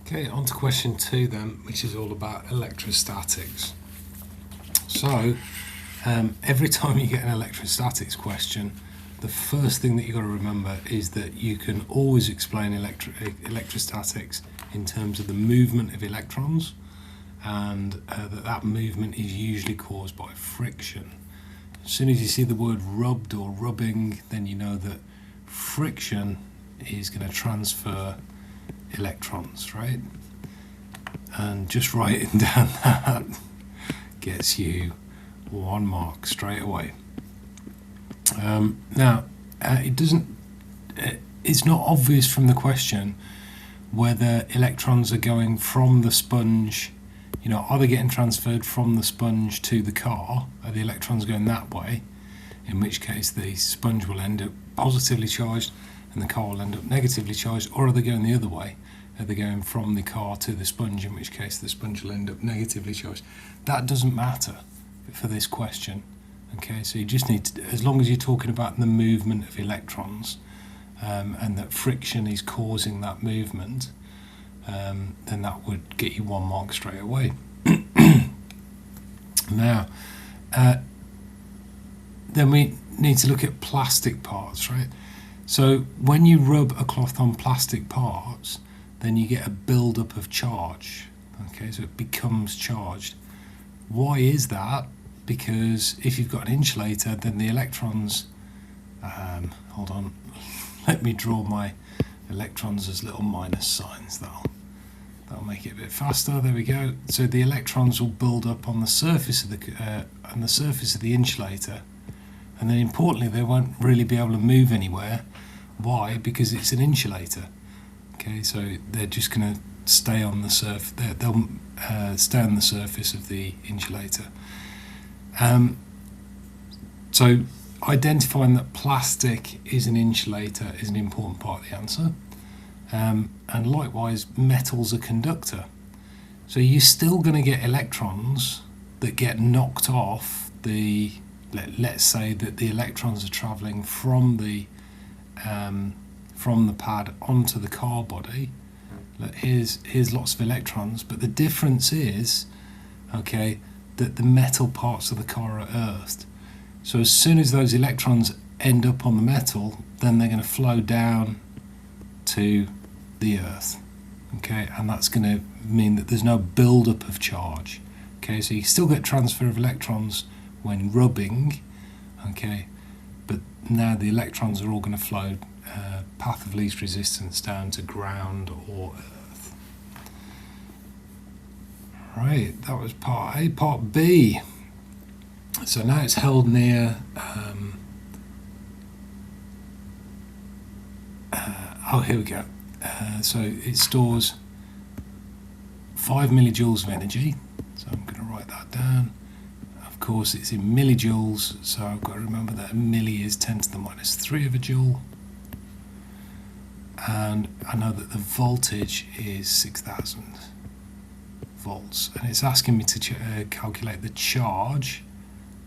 Okay, on to question 2 then, which is all about electrostatics. So, every time you get an electrostatics question, the first thing that you've got to remember is that you can always explain electrostatics in terms of the movement of electrons, and that movement is usually caused by friction. As soon as you see the word rubbed or rubbing, then you know that friction is going to transfer electrons, right? And just writing down that gets you 1 mark straight away. Now, it's not obvious from the question whether electrons are going from the sponge, are they getting transferred from the sponge to the car? Are the electrons going that way? In which case the sponge will end up positively charged and the car will end up negatively charged, or are they going the other way? Are they going from the car to the sponge, in which case the sponge will end up negatively charged? That doesn't matter for this question. Okay, so you just need to, as long as you're talking about the movement of electrons and that friction is causing that movement, then that would get you 1 mark straight away. Now, then we need to look at plastic parts, right? So when you rub a cloth on plastic parts, then you get a build-up of charge. Okay, so it becomes charged. Why is that? Because if you've got an insulator, then the electrons, hold on, let me draw my electrons as little minus signs. That'll make it a bit faster. There we go. So the electrons will build up on the surface of the insulator, and then importantly, they won't really be able to move anywhere. Why? Because it's an insulator. Okay, so they're just going to stay on the surface. They'll stay on the surface of the insulator. So identifying that plastic is an insulator is an important part of the answer. And likewise, metal's a conductor. So you're still going to get electrons that get knocked off the. Let's say that the electrons are travelling from the pad onto the car body. Look, here's lots of electrons, but the difference is, okay, that the metal parts of the car are earthed. So as soon as those electrons end up on the metal, then they're going to flow down to the earth. Okay, and that's going to mean that there's no build-up of charge. Okay, so you still get transfer of electrons when rubbing, okay, but now the electrons are all going to flow path of least resistance down to ground or earth. Right, that was part A. Part B. So now it's held near. Here we go. So it stores 5 millijoules of energy. So I'm going to write that down. Of course, it's in millijoules, so I've got to remember that a milli is 10 to the minus 3 of a joule. And I know that the voltage is 6,000 volts, and it's asking me to calculate the charge.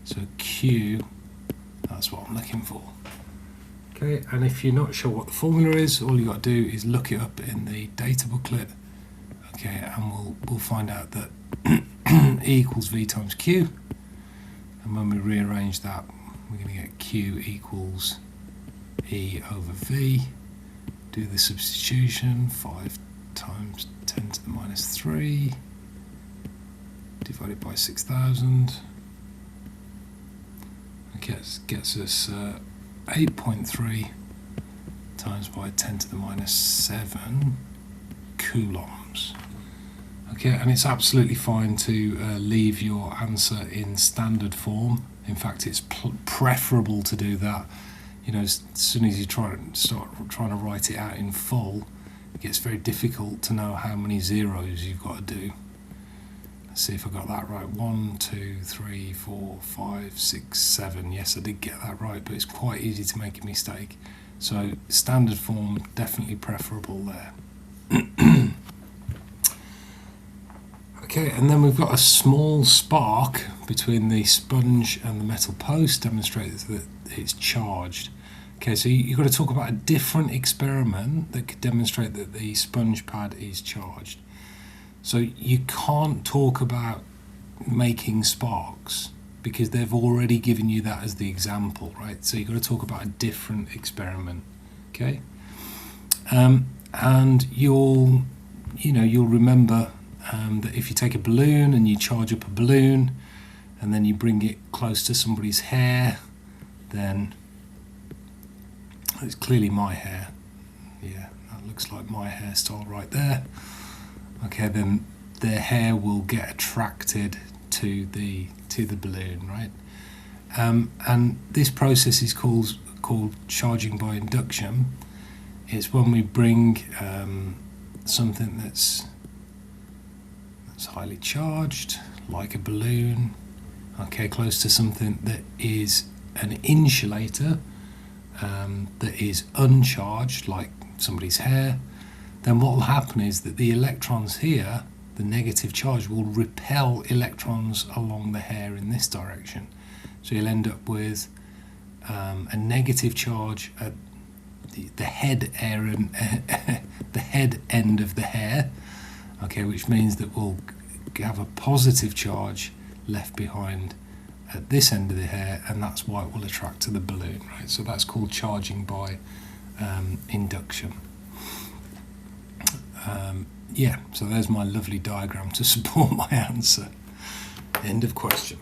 So Q, that's what I'm looking for. Okay, and if you're not sure what the formula is, all you got to do is look it up in the data booklet. Okay, and we'll find out that E equals V times Q. And when we rearrange that, we're going to get Q equals E over V. Do the substitution, 5 times 10 to the minus 3 divided by 6,000. It gets us 8.3 times by 10 to the minus 7 coulombs. Okay, and it's absolutely fine to leave your answer in standard form. In fact, it's preferable to do that. As soon as you start trying to write it out in full, it gets very difficult to know how many zeros you've got to do. Let's see if I got that right. 1, 2, 3, 4, 5, 6, 7. Yes, I did get that right, but it's quite easy to make a mistake. So standard form, definitely preferable there. Okay, and then we've got a small spark between the sponge and the metal post, demonstrates that it's charged. Okay, so you've got to talk about a different experiment that could demonstrate that the sponge pad is charged. So you can't talk about making sparks because they've already given you that as the example, right? So you've got to talk about a different experiment, okay? And you'll remember that if you take a balloon and you charge up a balloon and then you bring it close to somebody's hair, then it's clearly my hair. Yeah, that looks like my hairstyle right there. Okay, then their hair will get attracted to the balloon, right? And this process is called charging by induction. It's when we bring something that's highly charged, like a balloon, okay, close to something that is an insulator, that is uncharged, like somebody's hair. Then what will happen is that the electrons here, the negative charge, will repel electrons along the hair in this direction. So you'll end up with a negative charge at the head end of the hair, okay, which means that we'll have a positive charge left behind at this end of the hair, and that's why it will attract to the balloon, right? So that's called charging by induction. Yeah, so there's my lovely diagram to support my answer. End of question.